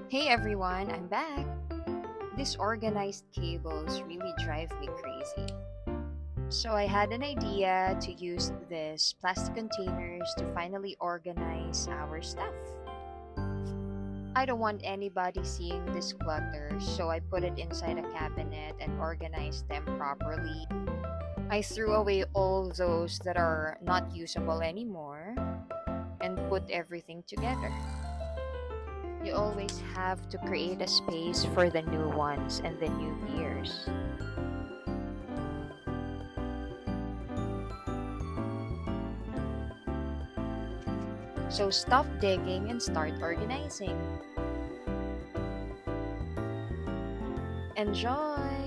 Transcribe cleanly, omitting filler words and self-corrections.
Hey everyone, I'm back. Disorganized cables really drive me crazy. So I had an idea to use these plastic containers to finally organize our stuff. I don't want anybody seeing this clutter, so I put it inside a cabinet and organized them properly. I threw away all those that are not usable anymore and put everything together. You always have to create a space for the new ones and the new gears. So stop digging and start organizing. Enjoy!